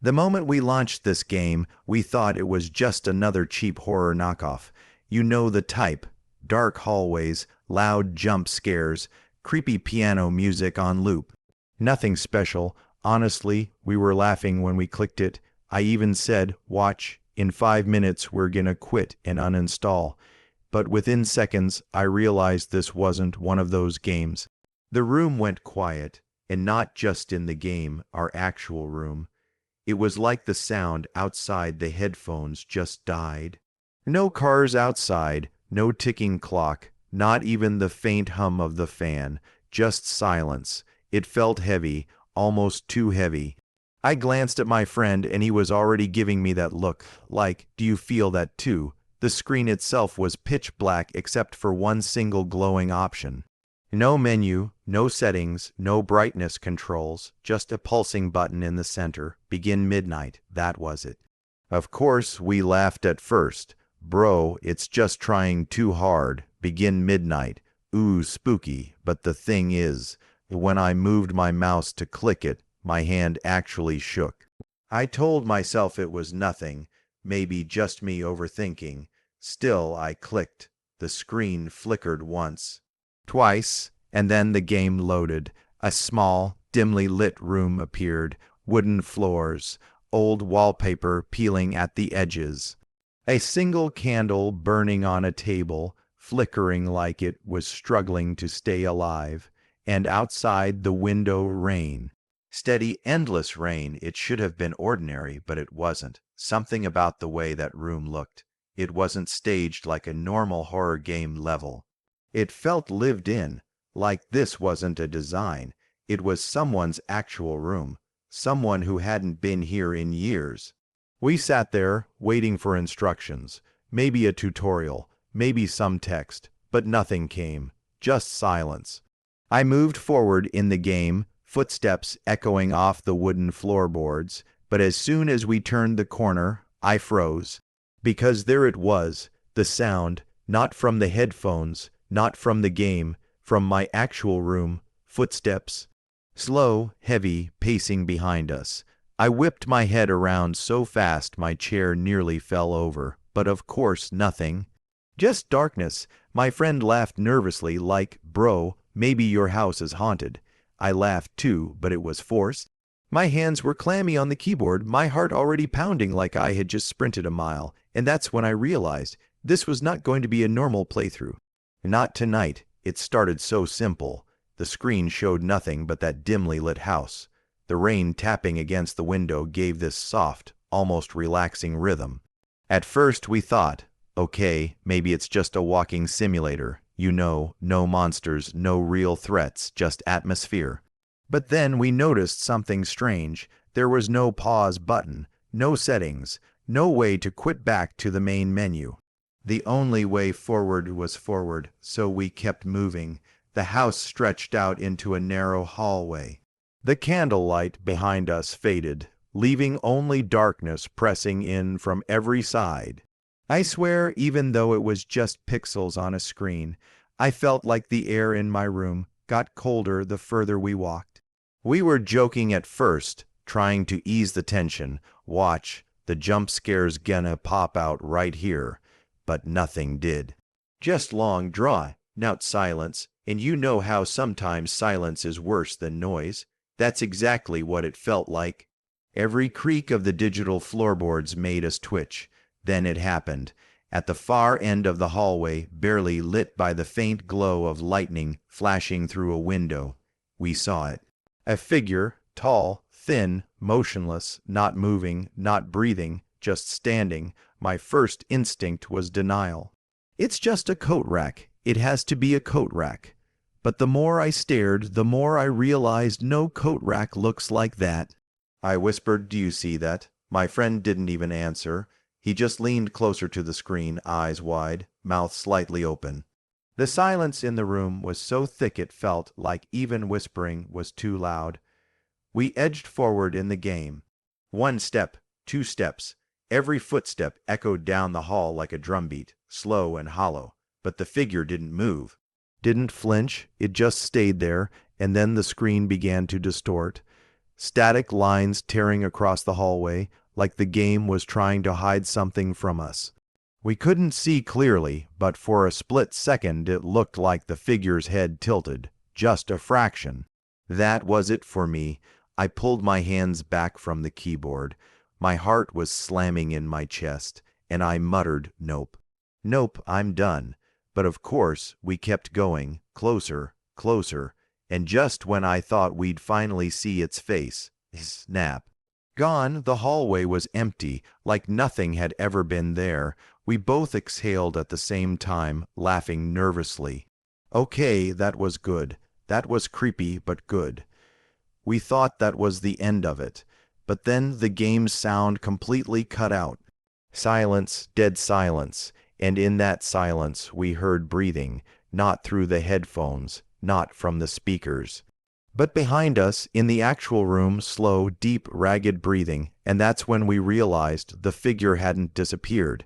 The moment we launched this game, we thought it was just another cheap horror knockoff. You know the type: dark hallways, loud jump scares, creepy piano music on loop. Nothing special. Honestly, we were laughing when we clicked it. I even said, "Watch, in 5 minutes we're gonna quit and uninstall." But within seconds, I realized this wasn't one of those games. The room went quiet, and not just in the game, our actual room. It was like the sound outside the headphones just died. No cars outside, no ticking clock, not even the faint hum of the fan, just silence. It felt heavy, almost too heavy. I glanced at my friend and he was already giving me that look, like, "Do you feel that too?" The screen itself was pitch black except for one single glowing option. No menu, no settings, no brightness controls, just a pulsing button in the center. Begin midnight, that was it. Of course, we laughed at first. "Bro, it's just trying too hard. Begin midnight. Ooh, spooky." But the thing is, when I moved my mouse to click it, my hand actually shook. I told myself it was nothing, maybe just me overthinking. Still, I clicked. The screen flickered once, twice, and then the game loaded. A small, dimly lit room appeared, wooden floors, old wallpaper peeling at the edges. A single candle burning on a table, flickering like it was struggling to stay alive. And outside the window, rain. Steady, endless rain. It should have been ordinary, but it wasn't. Something about the way that room looked. It wasn't staged like a normal horror game level. It felt lived in, like this wasn't a design. It was someone's actual room, someone who hadn't been here in years. We sat there, waiting for instructions, maybe a tutorial, maybe some text, but nothing came, just silence. I moved forward in the game, footsteps echoing off the wooden floorboards, but as soon as we turned the corner, I froze. Because there it was, the sound, not from the headphones, not from the game, from my actual room, footsteps. Slow, heavy, pacing behind us. I whipped my head around so fast my chair nearly fell over, but of course nothing. Just darkness. My friend laughed nervously like, "Bro, maybe your house is haunted." I laughed too, but it was forced. My hands were clammy on the keyboard, my heart already pounding like I had just sprinted a mile, and that's when I realized this was not going to be a normal playthrough. Not tonight. It started so simple. The screen showed nothing but that dimly lit house. The rain tapping against the window gave this soft, almost relaxing rhythm. At first we thought, okay, maybe it's just a walking simulator. You know, no monsters, no real threats, just atmosphere. But then we noticed something strange. There was no pause button, no settings, no way to quit back to the main menu. The only way forward was forward, so we kept moving. The house stretched out into a narrow hallway. The candlelight behind us faded, leaving only darkness pressing in from every side. I swear, even though it was just pixels on a screen, I felt like the air in my room got colder the further we walked. We were joking at first, trying to ease the tension. Watch, the jump scare's gonna pop out right here. But nothing did. Just long draw, now silence, and you know how sometimes silence is worse than noise. That's exactly what it felt like. Every creak of the digital floorboards made us twitch. Then it happened. At the far end of the hallway, barely lit by the faint glow of lightning flashing through a window, we saw it. A figure, tall, thin, motionless, not moving, not breathing, just standing. My first instinct was denial. It's just a coat rack. It has to be a coat rack. But the more I stared, the more I realized no coat rack looks like that. I whispered, "Do you see that?" My friend didn't even answer. He just leaned closer to the screen, eyes wide, mouth slightly open. The silence in the room was so thick it felt like even whispering was too loud. We edged forward in the game. 1 step, 2 steps. Every footstep echoed down the hall like a drumbeat, slow and hollow. But the figure didn't move. Didn't flinch. It just stayed there, and then the screen began to distort. Static lines tearing across the hallway, like the game was trying to hide something from us. We couldn't see clearly, but for a split second it looked like the figure's head tilted, just a fraction. That was it for me. I pulled my hands back from the keyboard. My heart was slamming in my chest, and I muttered, "Nope. Nope, I'm done." But of course, we kept going, closer, closer, and just when I thought we'd finally see its face, snap. Gone, the hallway was empty, like nothing had ever been there. We both exhaled at the same time, laughing nervously. Okay, that was good. That was creepy, but good. We thought that was the end of it. But then the game's sound completely cut out. Silence, dead silence. And in that silence we heard breathing, not through the headphones, not from the speakers. But behind us, in the actual room, slow, deep, ragged breathing, and that's when we realized the figure hadn't disappeared.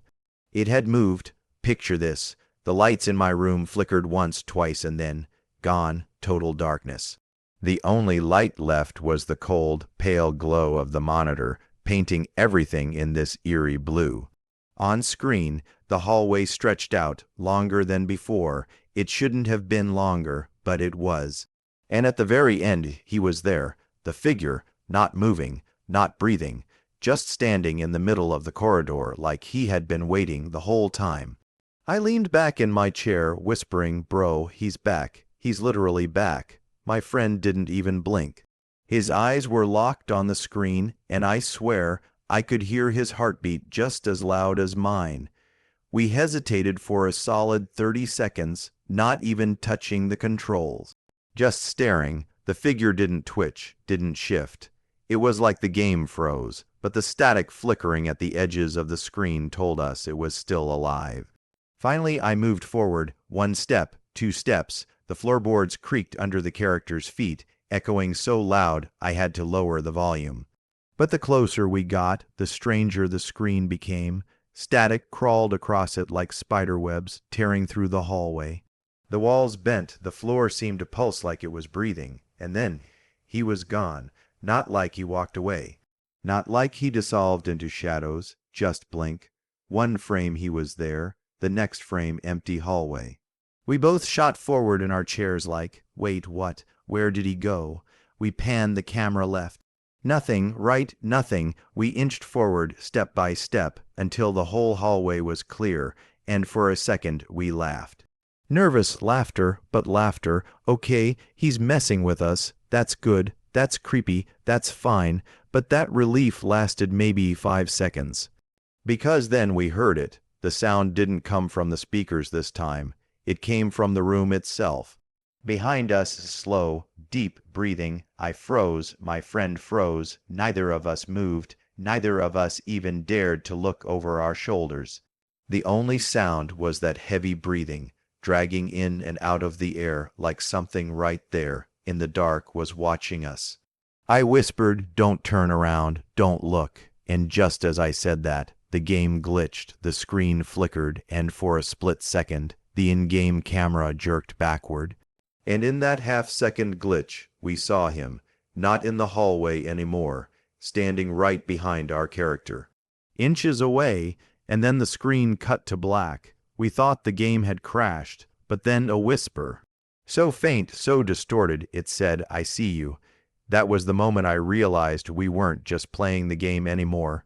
It had moved. Picture this. The lights in my room flickered once, twice, and then, gone, total darkness. The only light left was the cold, pale glow of the monitor, painting everything in this eerie blue. On screen, the hallway stretched out, longer than before. It shouldn't have been longer, but it was. And at the very end, he was there, the figure, not moving, not breathing, just standing in the middle of the corridor like he had been waiting the whole time. I leaned back in my chair, whispering, "Bro, he's back. He's literally back." My friend didn't even blink. His eyes were locked on the screen, and I swear I could hear his heartbeat just as loud as mine. We hesitated for a solid 30 seconds, not even touching the controls. Just staring. The figure didn't twitch, didn't shift. It was like the game froze, but the static flickering at the edges of the screen told us it was still alive. Finally, I moved forward, 1 step, 2 steps. The floorboards creaked under the character's feet, echoing so loud I had to lower the volume. But the closer we got, the stranger the screen became. Static crawled across it like spiderwebs, tearing through the hallway. The walls bent, the floor seemed to pulse like it was breathing, and then he was gone, not like he walked away. Not like he dissolved into shadows, just blink. 1 frame he was there, the next frame empty hallway. We both shot forward in our chairs like, wait, what? Where did he go? We panned the camera left. Nothing, right? Nothing. We inched forward, step by step, until the whole hallway was clear, and for a second we laughed. Nervous laughter, but laughter. Okay, he's messing with us. That's good. That's creepy. That's fine. But that relief lasted maybe 5 seconds. Because then we heard it. The sound didn't come from the speakers this time. It came from the room itself. Behind us, slow, deep breathing. I froze. My friend froze. Neither of us moved. Neither of us even dared to look over our shoulders. The only sound was that heavy breathing, dragging in and out of the air like something right there in the dark was watching us. I whispered, "Don't turn around, don't look." And just as I said that, the game glitched, the screen flickered, and for a split second, the in-game camera jerked backward. And in that half-second glitch, we saw him, not in the hallway anymore, standing right behind our character. Inches away, and then the screen cut to black. We thought the game had crashed, but then a whisper. So faint, so distorted, it said, "I see you." That was the moment I realized we weren't just playing the game anymore.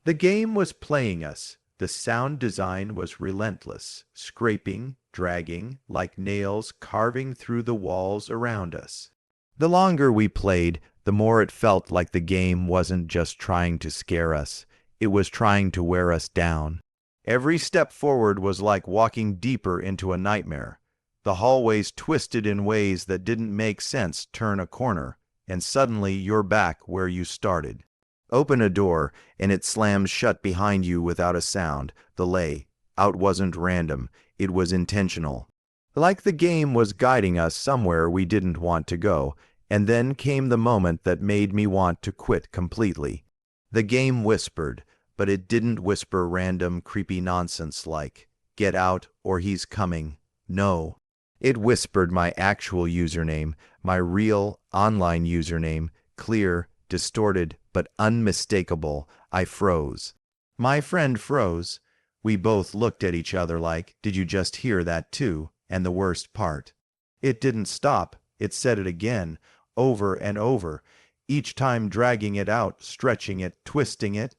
The game was playing us. The sound design was relentless, scraping, dragging, like nails carving through the walls around us. The longer we played, the more it felt like the game wasn't just trying to scare us. It was trying to wear us down. Every step forward was like walking deeper into a nightmare. The hallways twisted in ways that didn't make sense. Turn a corner, and suddenly you're back where you started. Open a door, and it slams shut behind you without a sound. The lay out wasn't random, it was intentional. Like the game was guiding us somewhere we didn't want to go, and then came the moment that made me want to quit completely. The game whispered, but it didn't whisper random, creepy nonsense like, "Get out or he's coming." No. It whispered my actual username, my real online username, clear, distorted but unmistakable. I froze. My friend froze. We both looked at each other like, did you just hear that too? And the worst part, it didn't stop. It said it again, over and over, each time dragging it out, stretching it, twisting it.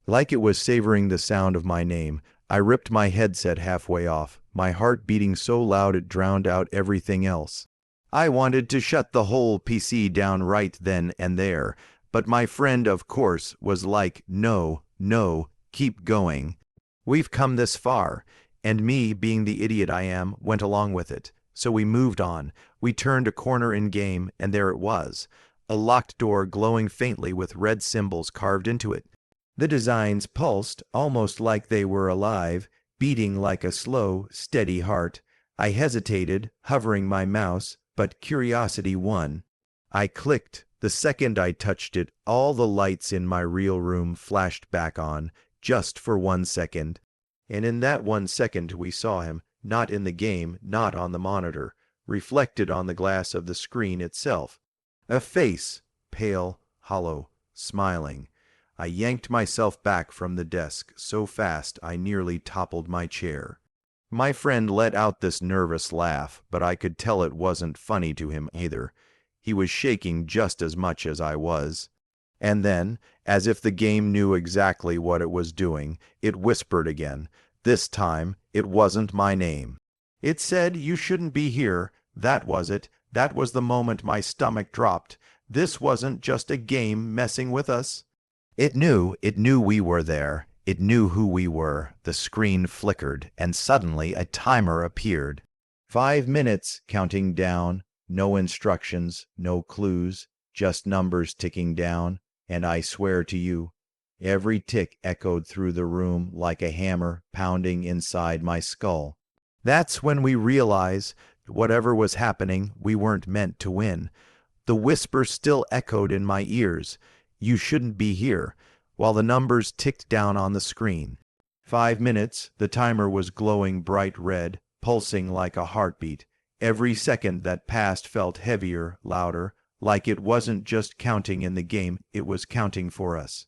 Like it was savoring the sound of my name. I ripped my headset halfway off, my heart beating so loud it drowned out everything else. I wanted to shut the whole PC down right then and there, but my friend, of course, was like, no, no, keep going. We've come this far, and me, being the idiot I am, went along with it. So we moved on. We turned a corner in game, and there it was, a locked door glowing faintly with red symbols carved into it. The designs pulsed, almost like they were alive, beating like a slow, steady heart. I hesitated, hovering my mouse, but curiosity won. I clicked. The second I touched it, all the lights in my real room flashed back on, just for 1 second. And in that 1 second we saw him, not in the game, not on the monitor, reflected on the glass of the screen itself. A face, pale, hollow, smiling. I yanked myself back from the desk so fast I nearly toppled my chair. My friend let out this nervous laugh, but I could tell it wasn't funny to him either. He was shaking just as much as I was. And then, as if the game knew exactly what it was doing, it whispered again. This time, it wasn't my name. It said, "You shouldn't be here." That was it. That was the moment my stomach dropped. This wasn't just a game messing with us. It knew we were there. It knew who we were. The screen flickered, and suddenly a timer appeared. 5 minutes, counting down. No instructions, no clues, just numbers ticking down. And I swear to you, every tick echoed through the room like a hammer pounding inside my skull. That's when we realized, whatever was happening, we weren't meant to win. The whisper still echoed in my ears. You shouldn't be here, while the numbers ticked down on the screen. 5 minutes, the timer was glowing bright red, pulsing like a heartbeat. Every second that passed felt heavier, louder, like it wasn't just counting in the game, it was counting for us.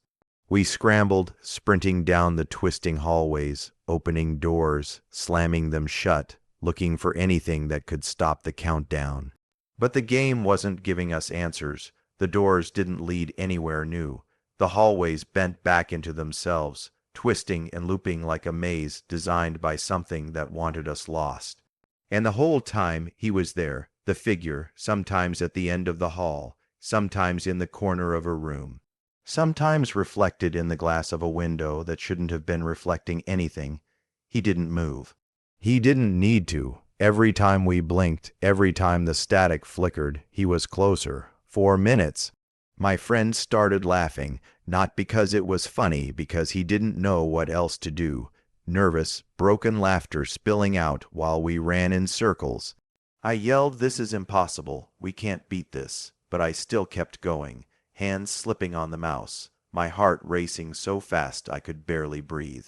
We scrambled, sprinting down the twisting hallways, opening doors, slamming them shut, looking for anything that could stop the countdown. But the game wasn't giving us answers. The doors didn't lead anywhere new. The hallways bent back into themselves, twisting and looping like a maze designed by something that wanted us lost. And the whole time he was there, the figure, sometimes at the end of the hall, sometimes in the corner of a room, sometimes reflected in the glass of a window that shouldn't have been reflecting anything. He didn't move. He didn't need to. Every time we blinked, every time the static flickered, he was closer. 4 minutes. My friend started laughing, not because it was funny, because he didn't know what else to do. Nervous, broken laughter spilling out while we ran in circles. I yelled, "This is impossible. We can't beat this." But I still kept going, hands slipping on the mouse, my heart racing so fast I could barely breathe.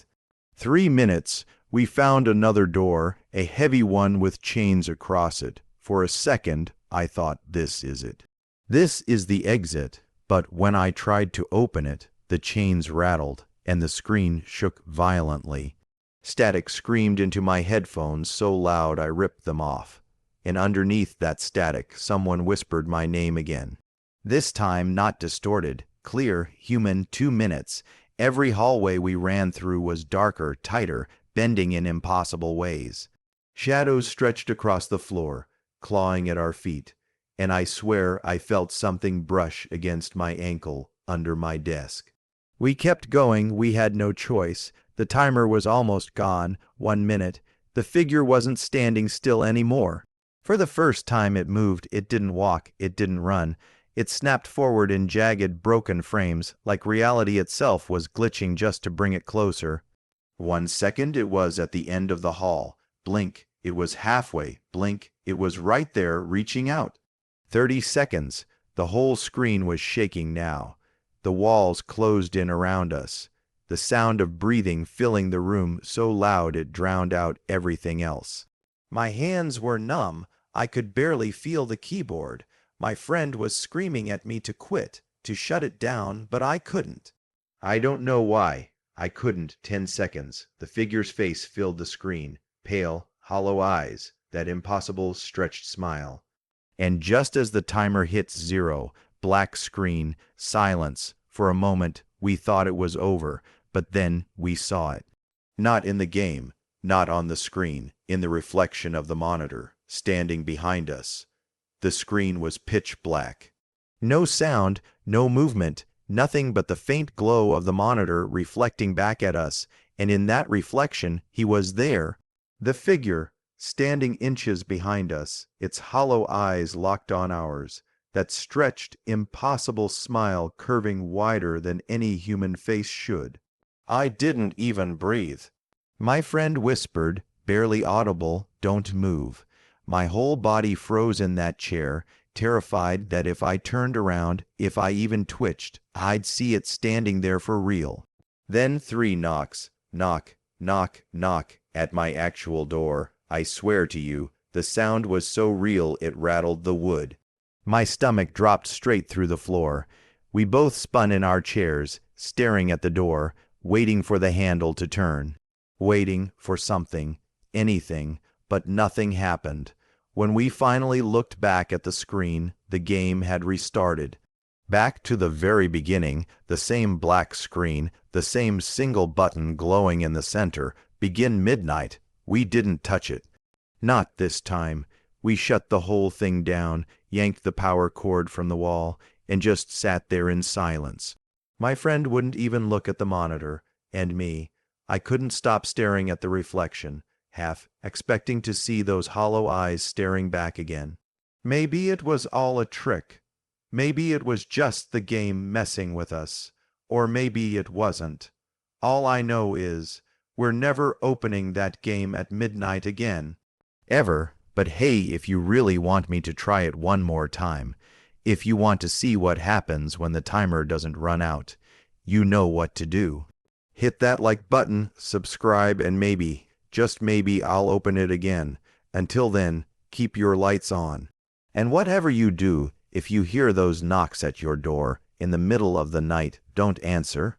3 minutes. We found another door, a heavy one with chains across it. For a second, I thought, this is it. This is the exit. But when I tried to open it, the chains rattled, and the screen shook violently. Static screamed into my headphones so loud I ripped them off. And underneath that static, someone whispered my name again. This time not distorted, clear, human. 2 minutes. Every hallway we ran through was darker, tighter, bending in impossible ways. Shadows stretched across the floor, clawing at our feet, and I swear I felt something brush against my ankle under my desk. We kept going. We had no choice. The timer was almost gone. 1 minute. The figure wasn't standing still anymore. For the first time it moved. It didn't walk. It didn't run. It snapped forward in jagged, broken frames, like reality itself was glitching just to bring it closer. 1 second, it was at the end of the hall. Blink, it was halfway. Blink, it was right there, reaching out. 30 seconds. The whole screen was shaking now. The walls closed in around us. The sound of breathing filling the room so loud it drowned out everything else. My hands were numb. I could barely feel the keyboard. My friend was screaming at me to quit. to shut it down, but I couldn't. I don't know why. I couldn't. 10 seconds. The figure's face filled the screen. Pale, hollow eyes, that impossible stretched smile. And just as the timer hits 0, black screen, silence. For a moment, we thought it was over, but then we saw it. Not in the game, not on the screen, in the reflection of the monitor, standing behind us. The screen was pitch black. No sound, no movement, nothing but the faint glow of the monitor reflecting back at us, and in that reflection he was there, the figure, standing inches behind us, its hollow eyes locked on ours, that stretched, impossible smile curving wider than any human face should. I didn't even breathe. My friend whispered, barely audible, "Don't move." My whole body froze in that chair, terrified that if I turned around, if I even twitched, I'd see it standing there for real. Then 3 knocks, knock, knock, knock, at my actual door. I swear to you, the sound was so real it rattled the wood. My stomach dropped straight through the floor. We both spun in our chairs, staring at the door, waiting for the handle to turn. Waiting for something, anything, but nothing happened. When we finally looked back at the screen, the game had restarted. Back to the very beginning, the same black screen, the same single button glowing in the center. Begin midnight. We didn't touch it. Not this time. We shut the whole thing down, yanked the power cord from the wall, and just sat there in silence. My friend wouldn't even look at the monitor, and me. I couldn't stop staring at the reflection, half expecting to see those hollow eyes staring back again. Maybe it was all a trick. Maybe it was just the game messing with us. Or maybe it wasn't. All I know is, we're never opening that game at midnight again. Ever. But hey, if you really want me to try it one more time, if you want to see what happens when the timer doesn't run out, you know what to do. Hit that like button, subscribe, and maybe, just maybe, I'll open it again. Until then, keep your lights on. And whatever you do, if you hear those knocks at your door in the middle of the night, don't answer.